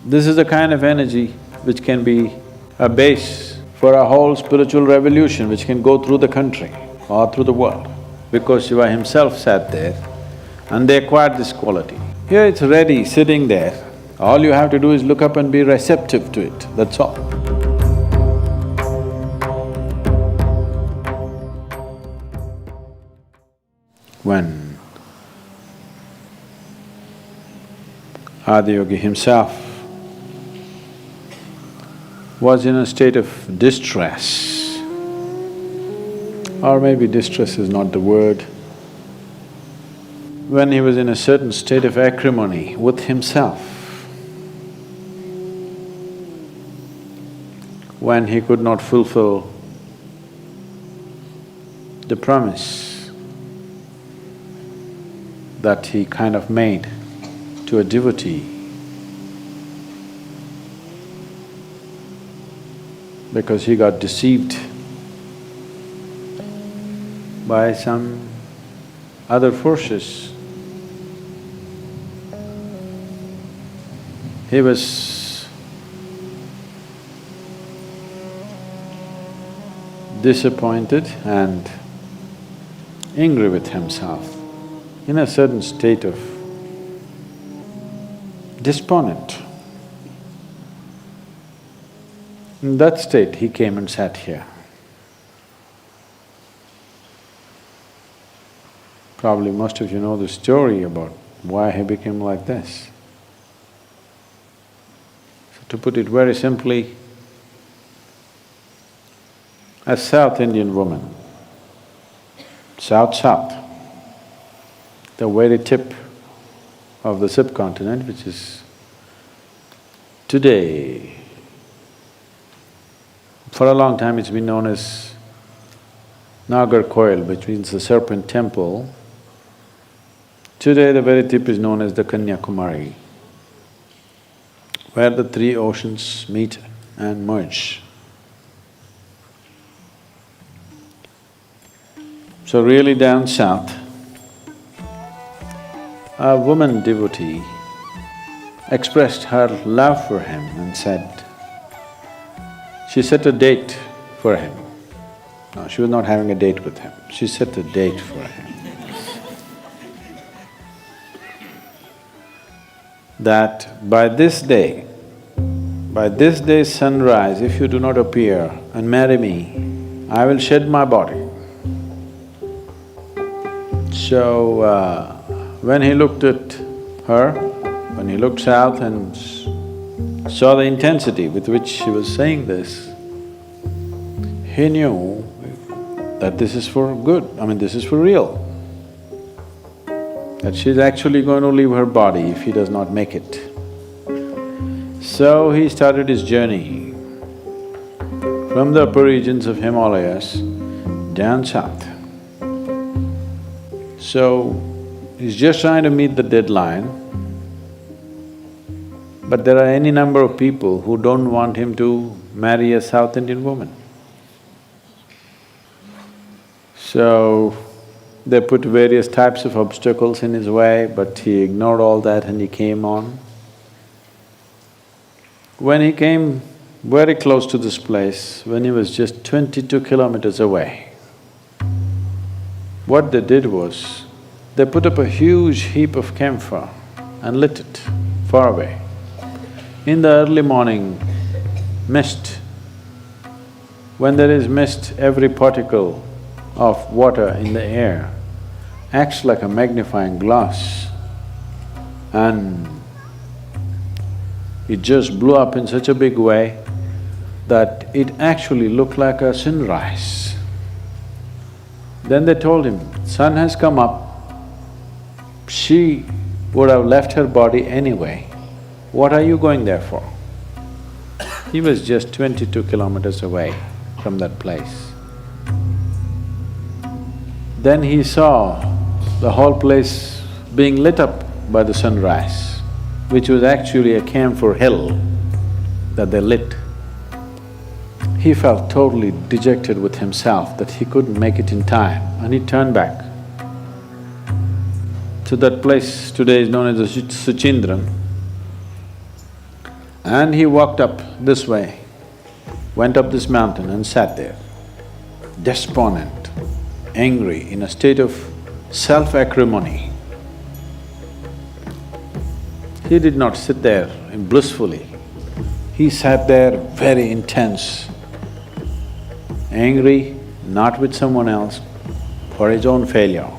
This is the kind of energy which can be a base for a whole spiritual revolution which can go through the country or through the world. Because Shiva himself sat there and they acquired this quality. Here it's ready, sitting there. All you have to do is look up and be receptive to it, that's all. When Adiyogi himself was in a state of distress, or maybe distress is not the word, when he was in a certain state of acrimony with himself, when he could not fulfill the promise that he kind of made to a devotee, because he got deceived by some other forces. He was disappointed and angry with himself, in a certain state of despondent. In that state, he came and sat here. Probably most of you know the story about why he became like this. So to put it very simply, a South Indian woman, South, the very tip of the subcontinent, which is today, for a long time it's been known as Nagarkoil, which means the serpent temple. Today the very tip is known as the Kanyakumari, where the three oceans meet and merge. So really down south, a woman devotee expressed her love for him and said, she set a date for him. No, she was not having a date with him, she set a date for him. That by this day's sunrise, if you do not appear and marry me, I will shed my body. So, when he looked at her, when he looked south and saw the intensity with which she was saying this, he knew that this is for good, this is for real. That she's actually going to leave her body if he does not make it. So he started his journey from the upper regions of Himalayas down south. So, he's just trying to meet the deadline, but there are any number of people who don't want him to marry a South Indian woman. So, they put various types of obstacles in his way, but he ignored all that and he came on. When he came very close to this place, when he was just 22 kilometers away, what they did was, they put up a huge heap of camphor and lit it far away. In the early morning, mist, when there is mist, every particle of water in the air acts like a magnifying glass, and it just blew up in such a big way that it actually looked like a sunrise. Then they told him, sun has come up, she would have left her body anyway, what are you going there for? He was just 22 kilometers away from that place. Then he saw the whole place being lit up by the sunrise, which was actually a camphor hill that they lit. He felt totally dejected with himself that he couldn't make it in time, and he turned back. So that place today is known as the Suchindran. And he walked up this way, went up this mountain and sat there, despondent, angry, in a state of self-acrimony. He did not sit there blissfully. He sat there very intense, angry, not with someone else, for his own failure.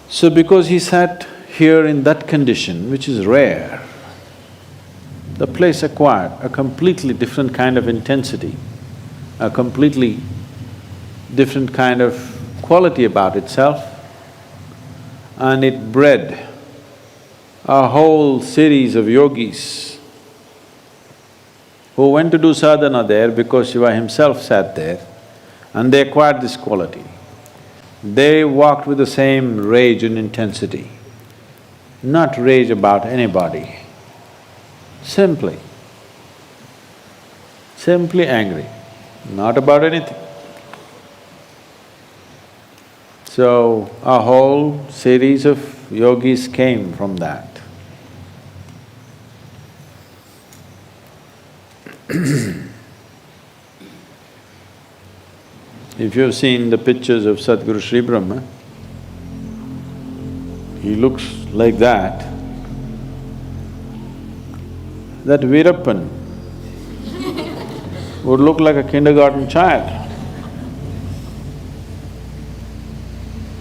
So because he sat here in that condition, which is rare, the place acquired a completely different kind of intensity, a completely different kind of quality about itself, and it bred a whole series of yogis who went to do sadhana there because Shiva himself sat there, and they acquired this quality. They walked with the same rage and intensity, not rage about anybody, simply angry, not about anything. So, a whole series of yogis came from that. If you've seen the pictures of Sadhguru Sri Brahma, he looks like that. That Veerappan would look like a kindergarten child.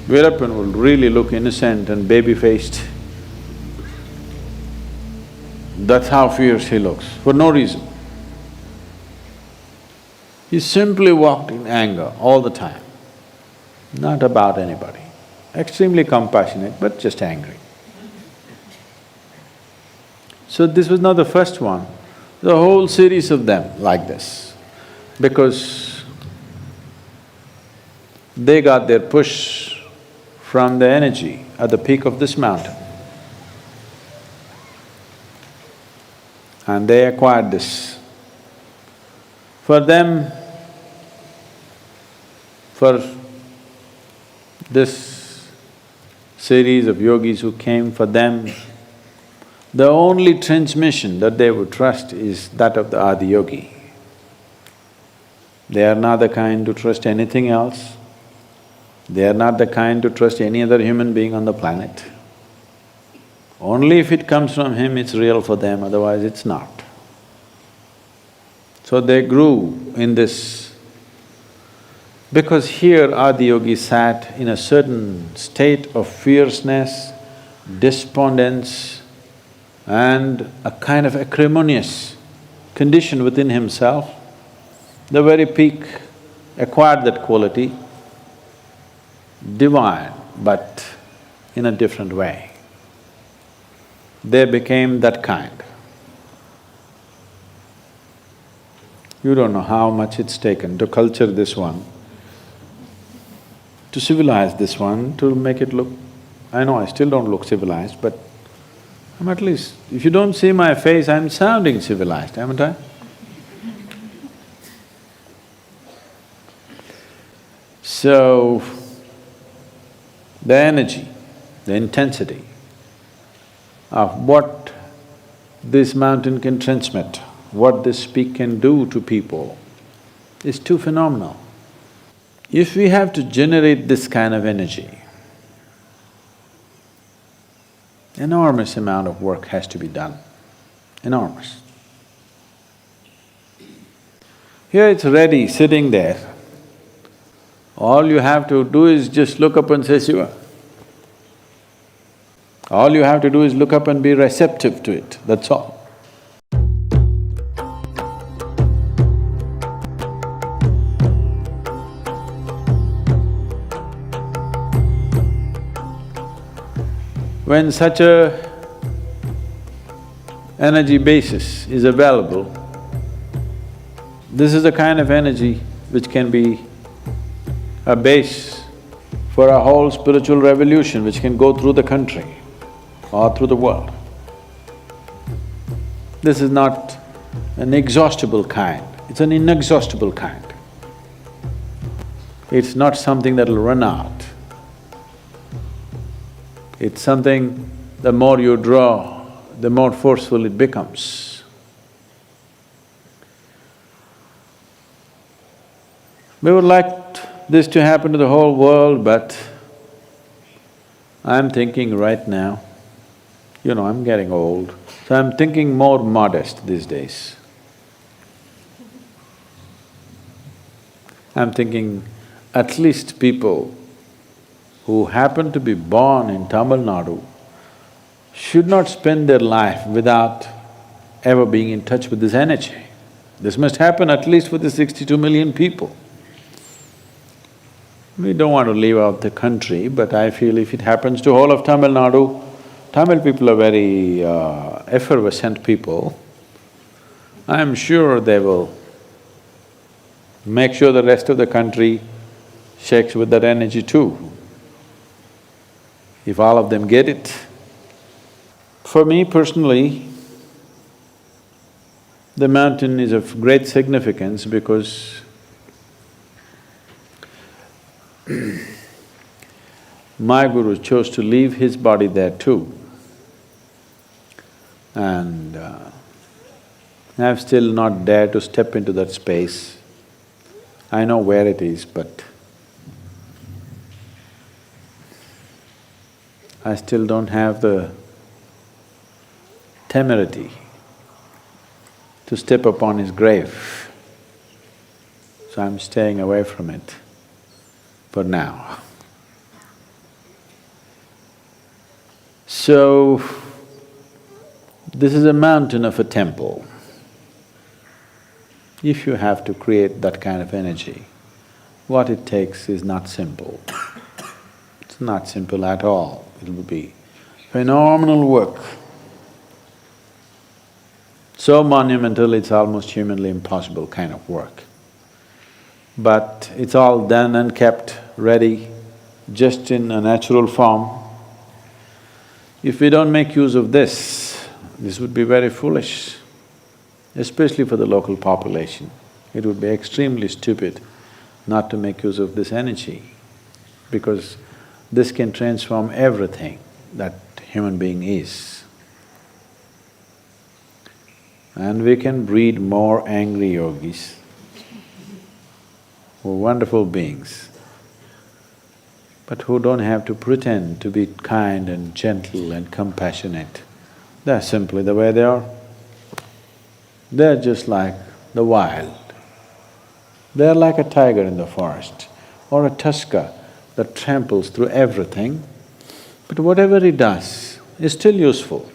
Veerappan will really look innocent and baby-faced. That's how fierce he looks, for no reason. He simply walked in anger all the time, not about anybody. Extremely compassionate, but just angry. So this was not the first one, the whole series of them like this, because they got their push from the energy at the peak of this mountain. And they acquired this. For them, for this series of yogis who came, for them, the only transmission that they would trust is that of the Adi-yogi. They are not the kind to trust anything else. They are not the kind to trust any other human being on the planet. Only if it comes from him, it's real for them, otherwise it's not. So they grew in this, because here Adi-yogi sat in a certain state of fierceness, despondence, and a kind of acrimonious condition within himself. The very peak acquired that quality, divine, but in a different way. They became that kind. You don't know how much it's taken to culture this one, to civilize this one, to make it look… I know I still don't look civilized, but I'm at least… if you don't see my face, I'm sounding civilized, haven't I? So, the energy, the intensity of what this mountain can transmit, what this peak can do to people is too phenomenal. If we have to generate this kind of energy, enormous amount of work has to be done, enormous. Here it's ready, sitting there. All you have to do is just look up and say Shiva. All you have to do is look up and be receptive to it, that's all. When such a energy basis is available, this is the kind of energy which can be a base for a whole spiritual revolution which can go through the country or through the world. This is not an exhaustible kind, it's an inexhaustible kind. It's not something that'll run out. It's something the more you draw, the more forceful it becomes. We would like this to happen to the whole world, but I'm thinking right now, I'm getting old, so I'm thinking more modest these days. I'm thinking at least people who happen to be born in Tamil Nadu should not spend their life without ever being in touch with this energy. This must happen at least for the 62 million people. We don't want to leave out the country, but I feel if it happens to whole of Tamil Nadu, Tamil people are very effervescent people. I'm sure they will make sure the rest of the country shakes with that energy too. If all of them get it. For me personally, the mountain is of great significance because my guru chose to leave his body there too. And I've still not dared to step into that space. I know where it is, but I still don't have the temerity to step upon his grave. So I'm staying away from it for now. So, this is a mountain of a temple. If you have to create that kind of energy, what it takes is not simple. It's not simple at all. It will be phenomenal work. So monumental, it's almost humanly impossible kind of work. But it's all done and kept ready, just in a natural form. If we don't make use of this would be very foolish, especially for the local population. It would be extremely stupid not to make use of this energy, because this can transform everything that human being is. And we can breed more angry yogis who are wonderful beings, but who don't have to pretend to be kind and gentle and compassionate. They're simply the way they are. They're just like the wild. They're like a tiger in the forest or a tusker that tramples through everything, but whatever he does is still useful.